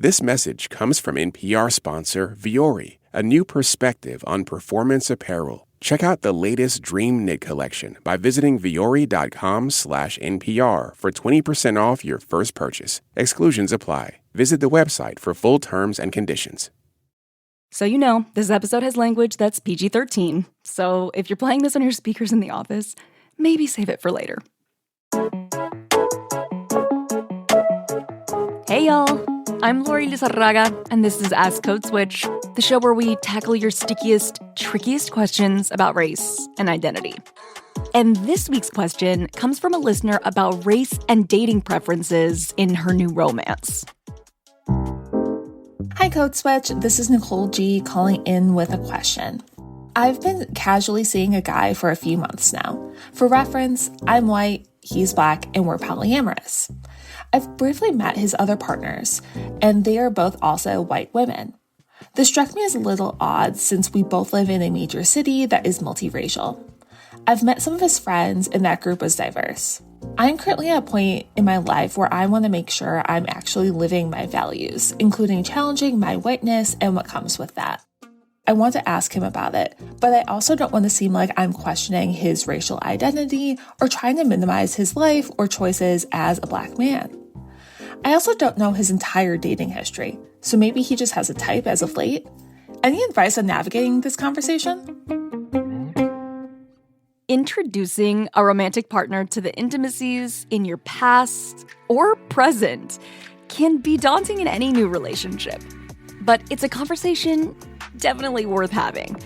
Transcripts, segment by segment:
This message comes from NPR sponsor Viore, a new perspective on performance apparel. Check out the latest Dream Knit collection by visiting viore.com/NPR for 20% off your first purchase. Exclusions apply. Visit the website for full terms and conditions. So you know, this episode has language that's PG-13. So if you're playing this on your speakers in the office, maybe save it for later. Hey y'all, I'm Lori Lizarraga, and this is Ask Code Switch, the show where we tackle your stickiest, trickiest questions about race and identity. And this week's question comes from a listener about race and dating preferences in her new romance. Hi Code Switch, this is Nicole G calling in with a question. I've been casually seeing a guy for a few months now. For reference, I'm white, he's black, and we're polyamorous. I've briefly met his other partners, and they are both also white women. This struck me as a little odd since we both live in a major city that is multiracial. I've met some of his friends, and that group was diverse. I'm currently at a point in my life where I want to make sure I'm actually living my values, including challenging my whiteness and what comes with that. I want to ask him about it, but I also don't want to seem like I'm questioning his racial identity or trying to minimize his life or choices as a black man. I also don't know his entire dating history, so maybe he just has a type as of late. Any advice on navigating this conversation? Introducing a romantic partner to the intimacies in your past or present can be daunting in any new relationship, but it's a conversation definitely worth having.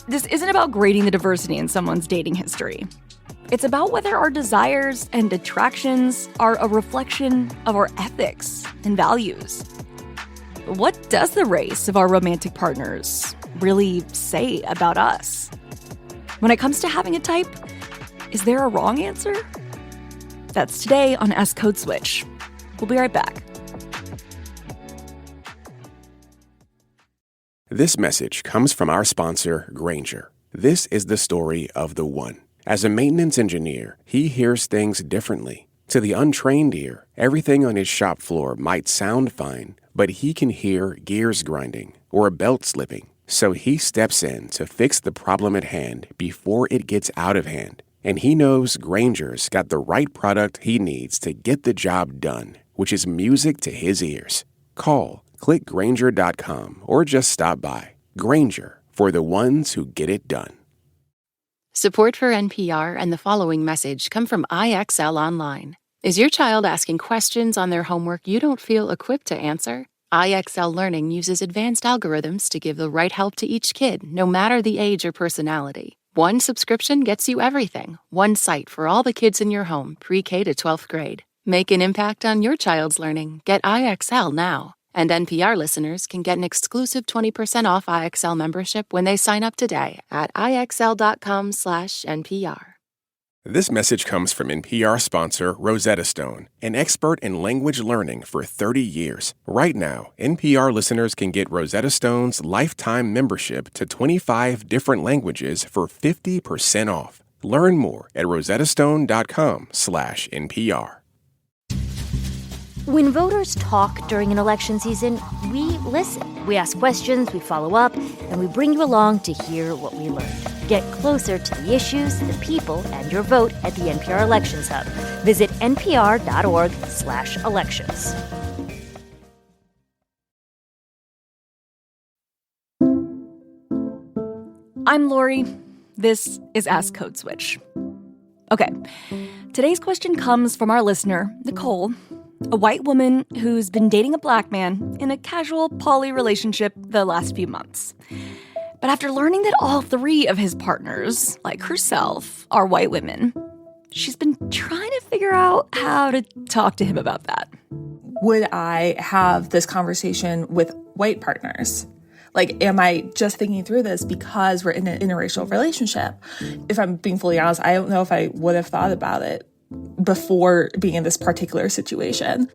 This isn't about grading the diversity in someone's dating history. It's about whether our desires and attractions are a reflection of our ethics and values. What does the race of our romantic partners really say about us? When it comes to having a type, is there a wrong answer? That's today on Ask Code Switch. We'll be right back. This message comes from our sponsor, Grainger. This is the story of the one. As a maintenance engineer, he hears things differently. To the untrained ear, everything on his shop floor might sound fine, but he can hear gears grinding or a belt slipping. So he steps in to fix the problem at hand before it gets out of hand. And he knows Grainger's got the right product he needs to get the job done, which is music to his ears. Call, click Grainger.com, or just stop by. Grainger, for the ones who get it done. Support for NPR and the following message come from IXL Online. Is your child asking questions on their homework you don't feel equipped to answer? IXL Learning uses advanced algorithms to give the right help to each kid, no matter the age or personality. One subscription gets you everything. One site for all the kids in your home, pre-K to 12th grade. Make an impact on your child's learning. Get IXL now. And NPR listeners can get an exclusive 20% off IXL membership when they sign up today at IXL.com/NPR. This message comes from NPR sponsor Rosetta Stone, an expert in language learning for 30 years. Right now, NPR listeners can get Rosetta Stone's lifetime membership to 25 different languages for 50% off. Learn more at rosettastone.com/NPR. When voters talk during an election season, we listen. We ask questions, we follow up, and we bring you along to hear what we learned. Get closer to the issues, the people, and your vote at the NPR Elections Hub. Visit npr.org/elections. I'm Lori. This is Ask Code Switch. Okay, today's question comes from our listener, Nicole, a white woman who's been dating a black man in a casual poly relationship the last few months. But after learning that all three of his partners, like herself, are white women, she's been trying to figure out how to talk to him about that. Would I have this conversation with white partners? Like, am I just thinking through this because we're in an interracial relationship? If I'm being fully honest, I don't know if I would have thought about it before being in this particular situation.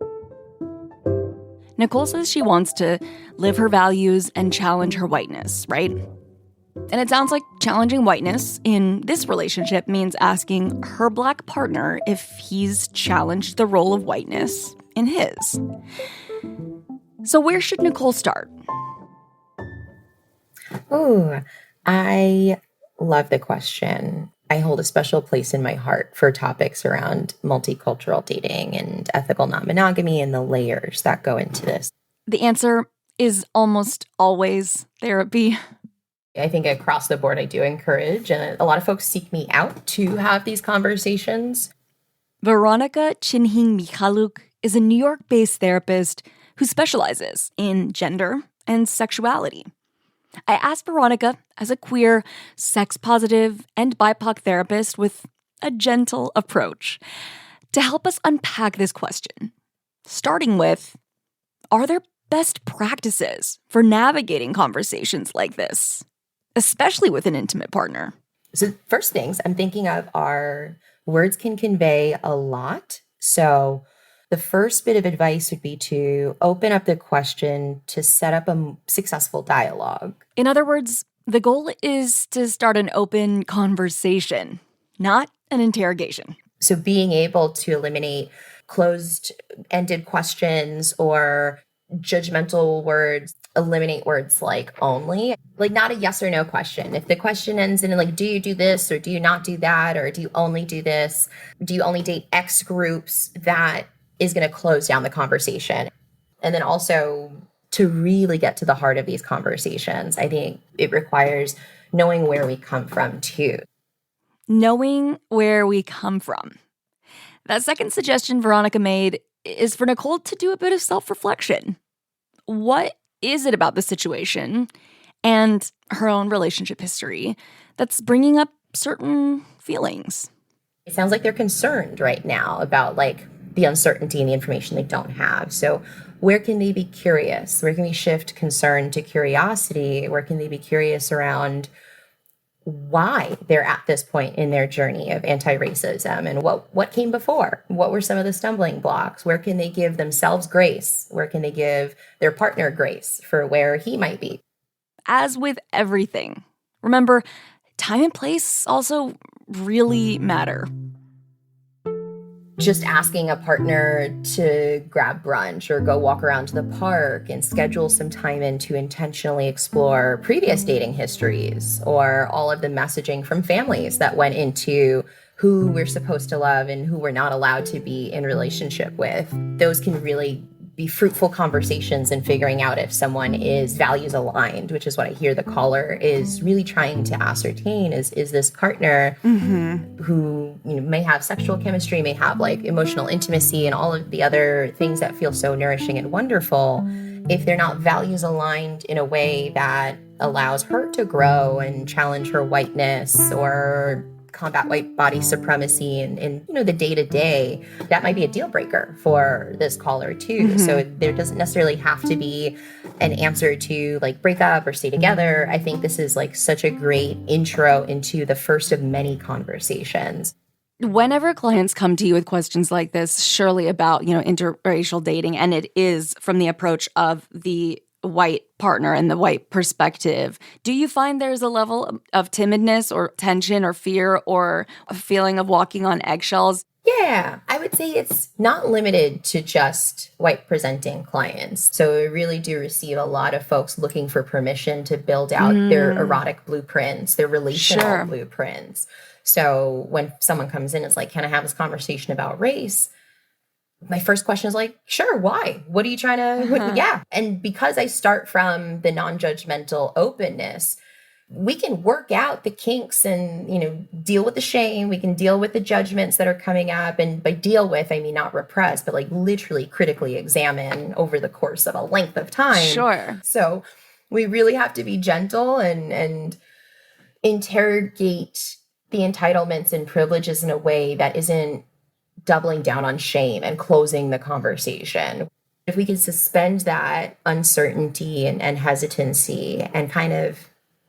Nicole says she wants to live her values and challenge her whiteness, right? And it sounds like challenging whiteness in this relationship means asking her black partner if he's challenged the role of whiteness in his. So where should Nicole start? Oh, I love the question. I hold a special place in my heart for topics around multicultural dating and ethical non-monogamy and the layers that go into this. The answer is almost always therapy. I think across the board, I do encourage, and a lot of folks seek me out to have these conversations. Veronica Chinhing Michaluk is a New York-based therapist who specializes in gender and sexuality. I asked Veronica, as a queer, sex-positive, and BIPOC therapist with a gentle approach, to help us unpack this question, starting with, are there best practices for navigating conversations like this, especially with an intimate partner? So first things I'm thinking of are words can convey a lot. So the first bit of advice would be to open up the question to set up a successful dialogue. In other words, the goal is to start an open conversation, not an interrogation. So being able to eliminate closed-ended questions or judgmental words, eliminate words like only, like not a yes or no question. If the question ends in like, do you do this or do you not do that? Or do you only do this? Do you only date X groups? That is going to close down the conversation. And then also to really get to the heart of these conversations, I think it requires knowing where we come from too. Knowing where we come from. That second suggestion Veronica made is for Nicole to do a bit of self-reflection. What is it about the situation and her own relationship history that's bringing up certain feelings? It sounds like they're concerned right now about like the uncertainty and the information they don't have. So where can they be curious? Where can we shift concern to curiosity? Where can they be curious around why they're at this point in their journey of anti-racism and what came before? What were some of the stumbling blocks? Where can they give themselves grace? Where can they give their partner grace for where he might be? As with everything, remember, time and place also really matter. Just asking a partner to grab brunch or go walk around to the park and schedule some time in to intentionally explore previous dating histories or all of the messaging from families that went into who we're supposed to love and who we're not allowed to be in relationship with. Those can really be fruitful conversations in figuring out if someone is values aligned, which is what I hear the caller is really trying to ascertain is this partner who may have sexual chemistry, may have like emotional intimacy and all of the other things that feel so nourishing and wonderful. If they're not values aligned in a way that allows her to grow and challenge her whiteness or combat white body supremacy and the day-to-day, that might be a deal breaker for this caller too. So there doesn't necessarily have to be an answer to like break up or stay together. I think this is like such a great intro into the first of many conversations. Whenever clients come to you with questions like this, surely about, interracial dating, and it is from the approach of the white partner and the white perspective, do you find there's a level of timidness or tension or fear or a feeling of walking on eggshells? Yeah, I would say it's not limited to just white presenting clients. So we really do receive a lot of folks looking for permission to build out their erotic blueprints, their relational blueprints. So when someone comes in, it's like, can I have this conversation about race? My first question is like, sure, why? What are you trying to, yeah. And because I start from the non-judgmental openness, we can work out the kinks and, deal with the shame. We can deal with the judgments that are coming up. And by deal with, I mean, not repress, but like literally critically examine over the course of a length of time. Sure. So we really have to be gentle and interrogate the entitlements and privileges in a way that isn't doubling down on shame and closing the conversation. If we could suspend that uncertainty and hesitancy and kind of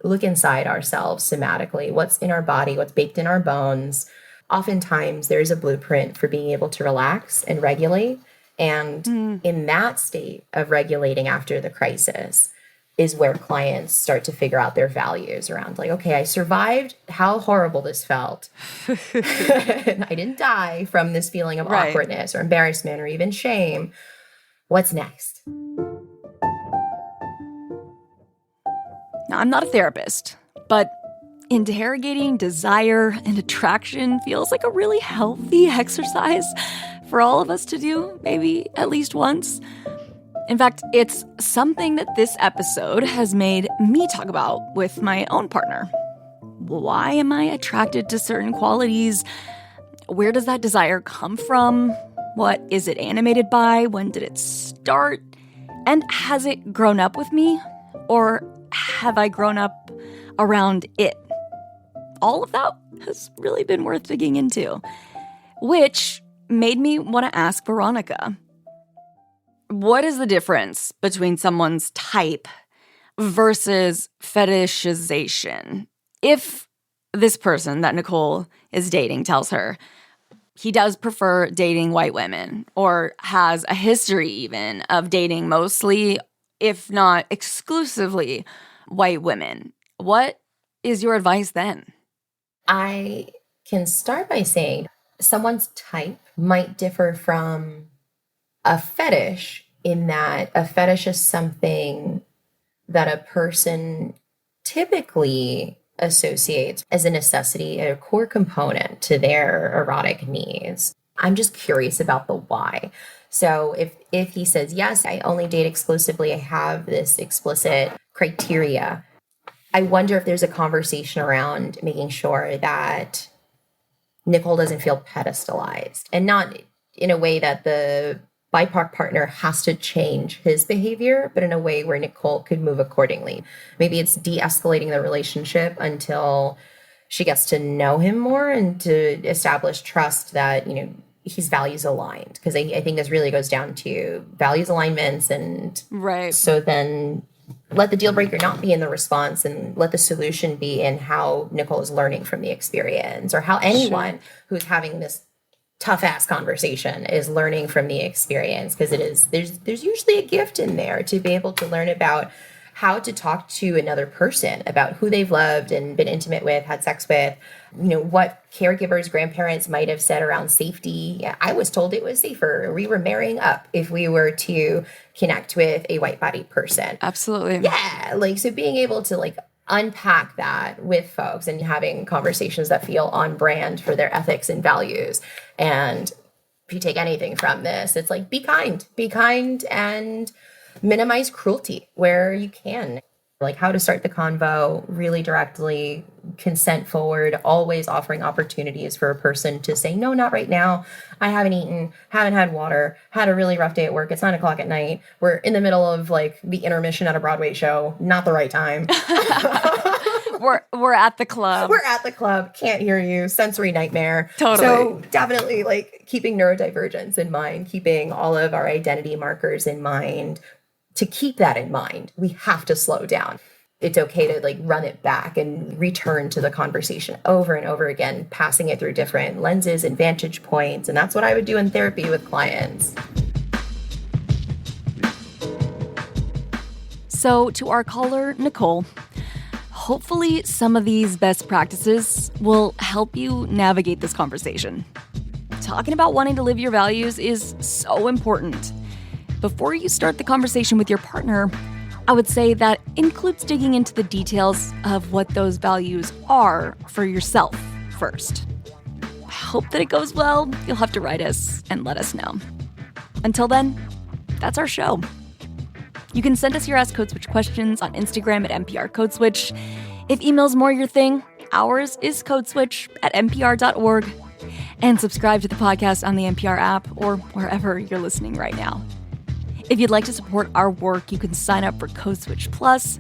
look inside ourselves somatically, what's in our body, what's baked in our bones, oftentimes there's a blueprint for being able to relax and regulate. And in that state of regulating after the crisis is where clients start to figure out their values around like, okay, I survived how horrible this felt. And I didn't die from this feeling of awkwardness or embarrassment or even shame. What's next? I'm not a therapist, but interrogating desire and attraction feels like a really healthy exercise for all of us to do, maybe at least once. In fact, it's something that this episode has made me talk about with my own partner. Why am I attracted to certain qualities? Where does that desire come from? What is it animated by? When did it start? And has it grown up with me? Or have I grown up around it? All of that has really been worth digging into, which made me want to ask Veronica, what is the difference between someone's type versus fetishization? If this person that Nicole is dating tells her he does prefer dating white women or has a history even of dating mostly, if not exclusively, white women, what is your advice then? I can start by saying someone's type might differ from a fetish in that a fetish is something that a person typically associates as a necessity, a core component to their erotic needs. I'm just curious about the why. So if he says, yes, I only date exclusively, I have this explicit criteria, I wonder if there's a conversation around making sure that Nicole doesn't feel pedestalized, and not in a way that the BIPOC partner has to change his behavior, but in a way where Nicole could move accordingly. Maybe it's de-escalating the relationship until she gets to know him more and to establish trust that, he's values aligned. Because I think this really goes down to values alignments. And right. So then let the deal breaker not be in the response and let the solution be in how Nicole is learning from the experience, or how anyone who's having this tough ass conversation is learning from the experience, because there's usually a gift in there to be able to learn about how to talk to another person about who they've loved and been intimate with, had sex with, what caregivers, grandparents might have said around safety. I was told it was safer. We were marrying up if we were to connect with a white-bodied person. Absolutely. Yeah, so being able to unpack that with folks and having conversations that feel on brand for their ethics and values. And if you take anything from this, it's be kind and minimize cruelty where you can. How to start the convo really directly, consent forward, always offering opportunities for a person to say, no, not right now. I haven't eaten, haven't had water, had a really rough day at work. It's 9:00 at night. We're in the middle of the intermission at a Broadway show. Not the right time. We're at the club. We're at the club. Can't hear you. Sensory nightmare. Totally. So definitely keeping neurodivergence in mind, keeping all of our identity markers in mind. To keep that in mind, we have to slow down. It's okay to run it back and return to the conversation over and over again, passing it through different lenses and vantage points. And that's what I would do in therapy with clients. So to our caller, Nicole, hopefully some of these best practices will help you navigate this conversation. Talking about wanting to live your values is so important. Before you start the conversation with your partner, I would say that includes digging into the details of what those values are for yourself first. I hope that it goes well. You'll have to write us and let us know. Until then, that's our show. You can send us your Ask Code Switch questions on Instagram at NPR Code Switch. If email's more your thing, ours is codeswitch@npr.org. And subscribe to the podcast on the NPR app or wherever you're listening right now. If you'd like to support our work, you can sign up for Code Switch Plus.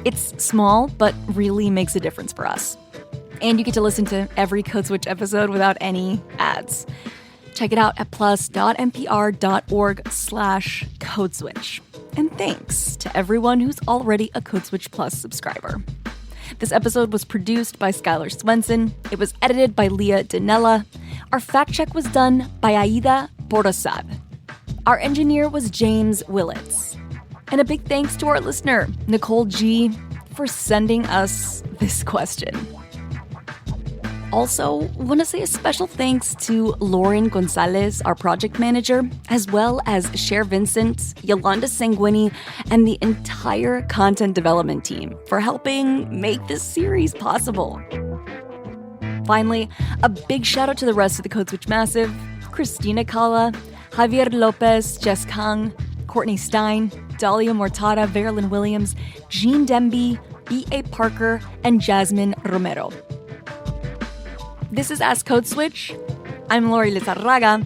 It's small, but really makes a difference for us. And you get to listen to every Code Switch episode without any ads. Check it out at plus.npr.org/codeswitch. And thanks to everyone who's already a Code Switch Plus subscriber. This episode was produced by Skylar Swenson. It was edited by Leah Dinella. Our fact check was done by Aida Porosad. Our engineer was James Willits. And a big thanks to our listener, Nicole G., for sending us this question. Also, want to say a special thanks to Lauren Gonzalez, our project manager, as well as Cher Vincent, Yolanda Sanguini, and the entire content development team for helping make this series possible. Finally, a big shout out to the rest of the Code Switch Massive: Christina Cala, Javier Lopez, Jess Kang, Courtney Stein, Dahlia Mortada, Verlyn Williams, Jean Demby, B.A. Parker, and Jasmine Romero. This is Ask Code Switch. I'm Lori Lizarraga.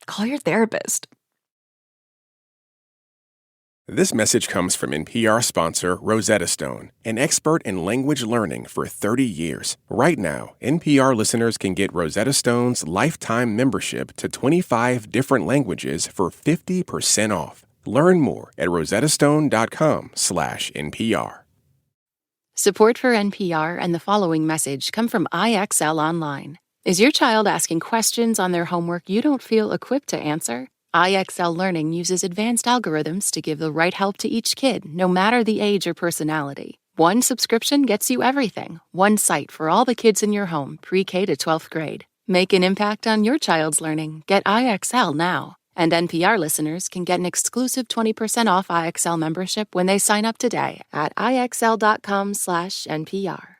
Call your therapist. This message comes from NPR sponsor Rosetta Stone, an expert in language learning for 30 years. Right now, NPR listeners can get Rosetta Stone's lifetime membership to 25 different languages for 50% off. Learn more at rosettastone.com/NPR. Support for NPR and the following message come from IXL Online. Is your child asking questions on their homework you don't feel equipped to answer? IXL Learning uses advanced algorithms to give the right help to each kid, no matter the age or personality. One subscription gets you everything. One site for all the kids in your home, pre-K to 12th grade. Make an impact on your child's learning. Get IXL now. And NPR listeners can get an exclusive 20% off IXL membership when they sign up today at IXL.com/NPR.